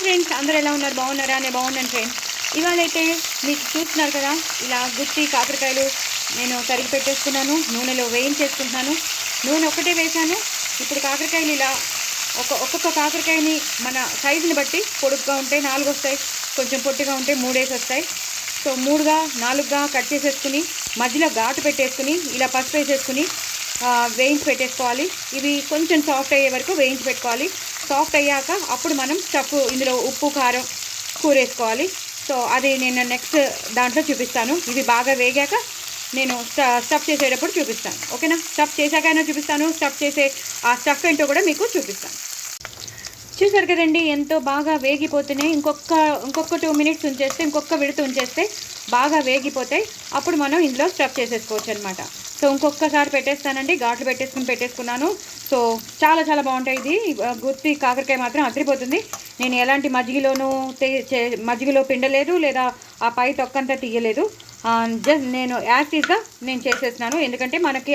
Friends, అందరూ ఎలా ఉన్నారు? బాగున్నారా? నేను బాగున్నాను ఫ్రెండ్స్. ఇవాళైతే మీకు చూస్తున్నారు కదా, ఇలా గుత్తి కాకరకాయలు నేను తరిగి పెట్టేసుకున్నాను. నూనెలో వేయించేసుకుంటున్నాను. నూనె ఒక్కటే వేసాను. ఇప్పుడు కాకరకాయలు ఇలా ఒక్కొక్క కాకరకాయని మన సైజుని బట్టి పొడుగ్గా ఉంటే 4 వస్తాయి, కొంచెం పొట్టిగా ఉంటే 3 వస్తాయి. సో 3గా 4గా కట్ చేసేసుకుని మధ్యలో ఘాటు పెట్టేసుకుని ఇలా పసుపు వేసేసుకుని వేయించి పెట్టేసుకోవాలి. ఇవి కొంచెం సాఫ్ట్ అయ్యే వరకు వేయించి పెట్టుకోవాలి. సాఫ్ట్ అయ్యాక అప్పుడు మనం స్టఫ్ ఇందులో ఉప్పు కారం కూరేసుకోవాలి. సో అది నేను నెక్స్ట్ దాంట్లో చూపిస్తాను. ఇవి బాగా వేగాక నేను స్టఫ్ చేసేటప్పుడు చూపిస్తాను. ఓకేనా? స్టఫ్ చేశాకైనా చూపిస్తాను, స్టఫ్ చేసే ఆ స్టఫ్ ఏంటో కూడా మీకు చూపిస్తాను. చూసారు కదండి, ఎంతో బాగా వేగిపోతున్నాయి. ఇంకొక 2 మినిట్స్ ఉంచేస్తే, ఇంకొక విడత ఉంచేస్తే బాగా వేగిపోతాయి. అప్పుడు మనం ఇందులో స్టఫ్ చేసేసుకోవచ్చు అనమాట. సో ఇంకొకసారి పెట్టేస్తానండి, ఘాట్లు పెట్టేసుకున్నాను. సో చాలా చాలా బాగుంటాయి. ఇది గుత్తి కాకరకాయ మాత్రం అదిరిపోతుంది. నేను ఎలాంటి మజ్జిగలో పిండలేదు, లేదా ఆ పై తొక్కంతా తీయలేదు. జస్ట్ నేను యాక్టివ్గా నేను చేసేస్తున్నాను. ఎందుకంటే మనకి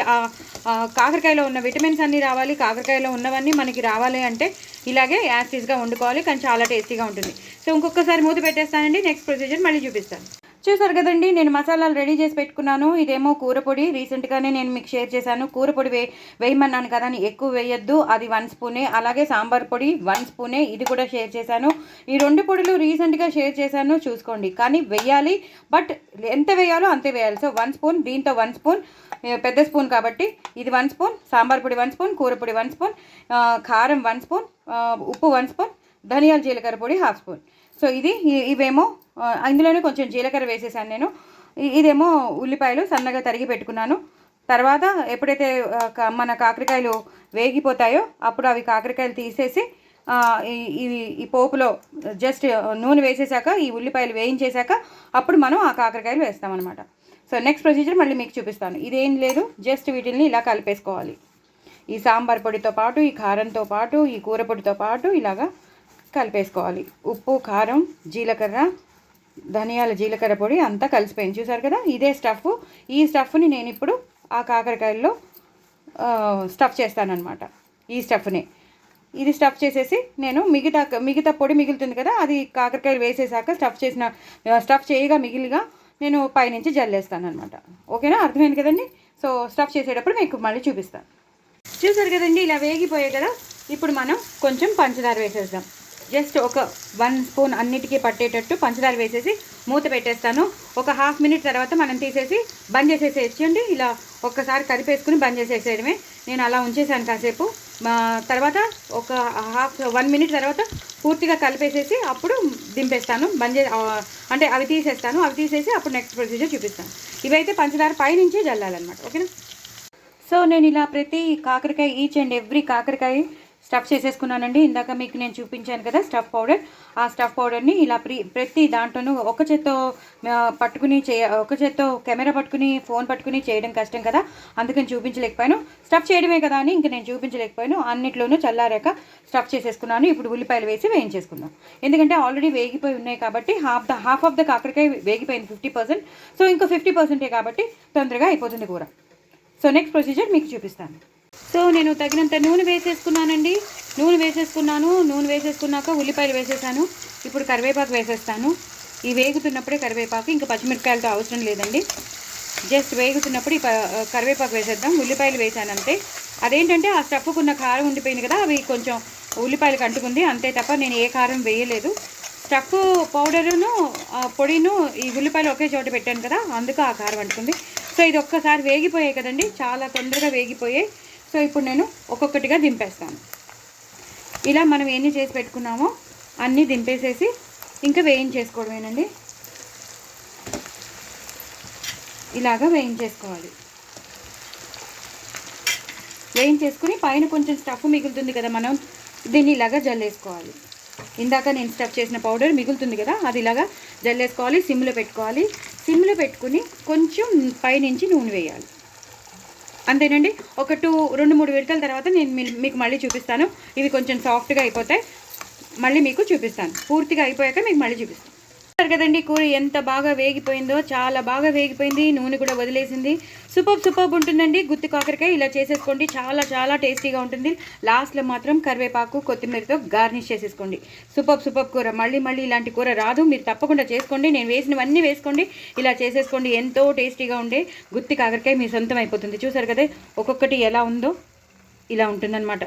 కాకరకాయలో ఉన్న విటమిన్స్ అన్నీ రావాలి, కాకరకాయలో ఉన్నవన్నీ మనకి రావాలి అంటే ఇలాగే యాక్టివ్గా వండుకోవాలి. కానీ చాలా టేస్టీగా ఉంటుంది. సో ఇంకొకసారి మూత పెట్టేస్తానండి. నెక్స్ట్ ప్రొసీజర్ మళ్ళీ చూపిస్తాను. చూసారు కదండి, నేను మసాలాలు రెడీ చేసి పెట్టుకున్నాను. ఇదేమో కూరపొడి, రీసెంట్గానే నేను మీకు షేర్ చేశాను. కూరపొడి వేయమన్నాను కదా అని ఎక్కువ వేయొద్దు, అది 1 స్పూనే. అలాగే సాంబార్ పొడి 1 స్పూనే, ఇది కూడా షేర్ చేశాను. ఈ 2 పొడులు రీసెంట్గా షేర్ చేశాను, చూసుకోండి. కానీ వేయాలి, బట్ ఎంత వేయాలో అంతే వేయాలి. సో 1 స్పూన్, దీంతో 1 స్పూన్, పెద్ద స్పూన్ కాబట్టి ఇది 1 స్పూన్, సాంబార్ పొడి 1 స్పూన్, కూరపొడి 1 స్పూన్, కారం 1 స్పూన్, ఉప్పు 1 స్పూన్, ధనియాల జీలకర్ర పొడి 1/2 స్పూన్. సో ఇవేమో ఇందులోనే కొంచెం జీలకర్ర వేసేసాను నేను. ఇదేమో ఉల్లిపాయలు సన్నగా తరిగి పెట్టుకున్నాను. తర్వాత ఎప్పుడైతే మన కాకరకాయలు వేగిపోతాయో అప్పుడు అవి కాకరకాయలు తీసేసి ఈ పోపులో జస్ట్ నూనె వేసేసాక, ఈ ఉల్లిపాయలు వేయించేసాక అప్పుడు మనం ఆ కాకరకాయలు వేస్తామన్నమాట. సో నెక్స్ట్ ప్రొసీజర్ మళ్ళీ మీకు చూపిస్తాను. ఇదేం లేదు, జస్ట్ వీటిని ఇలా కలిపేసుకోవాలి. ఈ సాంబార్ పొడితో పాటు, ఈ కారంతో పాటు, ఈ కూర పొడితో పాటు ఇలాగా కలిపేసుకోవాలి. ఉప్పు, కారం, జీలకర్ర, ధనియాల జీలకర్ర పొడి అంతా కలిసిపోయింది. చూసారు కదా, ఇదే స్టఫ్. ఈ స్టఫ్ని నేను ఇప్పుడు ఆ కాకరకాయల్లో స్టఫ్ చేస్తానన్నమాట. ఈ స్టఫ్ని ఇది స్టఫ్ చేసేసి నేను మిగతా పొడి మిగులుతుంది కదా, అది కాకరకాయలు వేసేసాక స్టఫ్ చేయగా మిగిలిగా నేను పైనుంచి జల్లేస్తాను అనమాట. ఓకేనా? అర్థమైంది కదండి. సో స్టఫ్ చేసేటప్పుడు మీకు మళ్ళీ చూపిస్తాను. చూసారు కదండి, ఇలా వేగిపోయాయి కదా. ఇప్పుడు మనం కొంచెం పంచదార వేసేద్దాం. జస్ట్ ఒక 1 స్పూన్ అన్నిటికీ పట్టేటట్టు పంచదార వేసేసి మూత పెట్టేస్తాను. ఒక 1/2 మినిట్ తర్వాత మనం తీసేసి బంద్ చేసేసేయండి. ఇలా ఒక్కసారి కలిపేసుకుని బంద్ చేసేసేయడమే. నేను అలా ఉంచేసాను కాసేపు. తర్వాత ఒక 1 మినిట్ తర్వాత పూర్తిగా కలిపేసేసి అప్పుడు దింపేస్తాను. అంటే అవి తీసేస్తాను. అవి తీసేసి అప్పుడు నెక్స్ట్ ప్రొసీజర్ చూపిస్తాను. ఇవైతే పంచదార పైనుంచి జల్లాలన్నమాట. ఓకేనా? సో నేను ఇలా ప్రతి కాకరకాయ, ఈచ్ అండ్ ఎవ్రీ కాకరకాయ స్టఫ్ చేసేసుకున్నానండి. ఇందాక మీకు నేను చూపించాను కదా స్టఫ్ పౌడర్. ఆ స్టఫ్ పౌడర్ని ఇలా ప్రతి దాంట్లోనూ ఒక చేత్తో కెమెరా పట్టుకుని ఫోన్ పట్టుకుని చేయడం కష్టం కదా, అందుకని చూపించలేకపోయాను. స్టఫ్ చేయడమే కదా అని ఇంక నేను చూపించలేకపోయాను. అన్నిట్లోనూ చల్లారాక స్టఫ్ చేసేసుకున్నాను. ఇప్పుడు ఉల్లిపాయలు వేసి వేయించేసుకుందాం. ఎందుకంటే ఆల్రెడీ వేగిపోయి ఉన్నాయి కాబట్టి హాఫ్ ఆఫ్ ద కాకరకాయ వేగిపోయింది 50%. సో ఇంకో 50% కాబట్టి తొందరగా అయిపోతుంది కూర. సో నెక్స్ట్ ప్రొసీజర్ మీకు చూపిస్తాను. సో నేను తగినంత నూనె వేసేసుకున్నానండి. నూనె వేసేసుకున్నాక ఉల్లిపాయలు వేసేసాను. ఇప్పుడు కరివేపాకు వేసేస్తాను. ఈ వేగుతున్నప్పుడే కరివేపాకు, ఇంకా పచ్చిమిరపకాయలతో అవసరం లేదండి. జస్ట్ వేగుతున్నప్పుడు ఈ కరివేపాకు వేసేద్దాం. ఉల్లిపాయలు వేసాను అంతే. అదేంటంటే ఆ స్టఫ్కున్న కారం ఉండిపోయింది కదా, అవి కొంచెం ఉల్లిపాయలకు అంటుకుంది అంతే తప్ప నేను ఏ కారం వేయలేదు. స్టఫ్ పౌడరును పొడిను ఈ ఉల్లిపాయలు ఒకే చోట పెట్టాను కదా, అందుకు ఆ కారం అంటుకుంది. సో ఇది ఒక్కసారి వేగిపోయాయి కదండి, చాలా తొందరగా వేగిపోయాయి. సో ఇప్పుడు నేను ఒక్కొక్కటిగా దింపేస్తాను. ఇలా మనం ఎన్ని చేసి పెట్టుకున్నామో అన్నీ దింపేసేసి ఇంకా వేయించేసుకోవడమేనండి. ఇలాగా వేయించేసుకోవాలి. వేయించేసుకుని పైన కొంచెం స్టఫ్ మిగులుతుంది కదా, మనం దీన్ని ఇలాగా జల్లేసుకోవాలి. ఇందాక నేను స్టఫ్ చేసిన పౌడర్ మిగులుతుంది కదా, అది ఇలాగా జల్లేసుకోవాలి. సిమ్లో పెట్టుకోవాలి. సిమ్లో పెట్టుకుని కొంచెం పైనుంచి నూనె వేయాలి. అంతేనండి. ఒక 2-3 విడతల తర్వాత నేను మీకు మళ్ళీ చూపిస్తాను. ఇవి కొంచెం సాఫ్ట్గా అయిపోతాయి. మళ్ళీ మీకు చూపిస్తాను. పూర్తిగా అయిపోయాక మీకు మళ్ళీ చూపిస్తాను. కదండి కూర ఎంత బాగా వేగిపోయిందో, చాలా బాగా వేగిపోయింది, నూనె కూడా వదిలేసింది. సూపర్ ఉంటుందండి గుత్తి కాకరకాయ. ఇలా చేసేసుకోండి, చాలా చాలా టేస్టీగా ఉంటుంది. లాస్ట్లో మాత్రం కరివేపాకు కొత్తిమీరతో గార్నిష్ చేసేసుకోండి. సూపర్ కూర. మళ్ళీ ఇలాంటి కూర రాదు, మీరు తప్పకుండా చేసుకోండి. నేను వేసినవన్నీ వేసుకోండి, ఇలా చేసేసుకోండి. ఎంతో టేస్టీగా ఉండే గుత్తి కాకరకాయ మీ సొంతం అయిపోతుంది. చూసారు కదా ఒక్కొక్కటి ఎలా ఉందో. ఇలా ఉంటుందన్నమాట.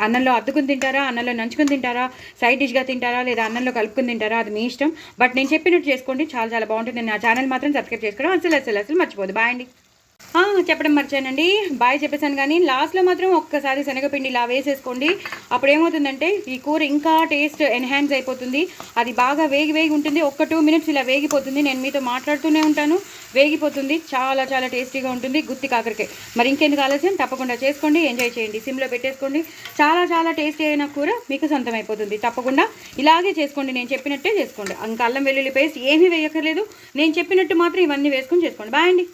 అన్నంలో అద్దుకుని తింటారా, అన్నంలో నంచుకుని తింటారా, సైడ్ డిష్గా తింటారా, లేదా అన్నంలో కలుపుకుని తింటారా, అది మీ ఇష్టం. బట్ నేను చెప్పినట్టు చేసుకోండి, చాలా చాలా బాగుంటుంది. నా ఛానల్ మాత్రం సబ్స్క్రైబ్ చేసుకోవడం అసలు మర్చిపోదు. బాయ్ అండి. చెప్పడం మర్చానండి, బాయ్ చెప్పేసాను. కానీ లాస్ట్లో మాత్రం ఒక్కసారి శనగపిండి ఇలా వేసేసుకోండి. అప్పుడు ఏమవుతుందంటే ఈ కూర ఇంకా టేస్ట్ ఎన్హాన్స్ అయిపోతుంది. అది బాగా వేగి ఉంటుంది. 1-2 మినిట్స్ ఇలా వేగిపోతుంది. నేను మీతో మాట్లాడుతూనే ఉంటాను, వేగిపోతుంది. చాలా చాలా టేస్టీగా ఉంటుంది గుత్తి కాకరకాయ. మరి ఇంకెందుకు ఆలస్యం, తప్పకుండా చేసుకోండి, ఎంజాయ్ చేయండి. సిమ్లో పెట్టేసుకోండి. చాలా చాలా టేస్టీ అయిన కూర మీకు సొంతం అయిపోతుంది. తప్పకుండా ఇలాగే చేసుకోండి, నేను చెప్పినట్టే చేసుకోండి. ఇంకా అల్లం వెల్లుల్లి పేస్ట్ ఏమీ వేయక్కర్లేదు, నేను చెప్పినట్టు మాత్రం ఇవన్నీ వేసుకొని చేసుకోండి. బాయ్ అండి.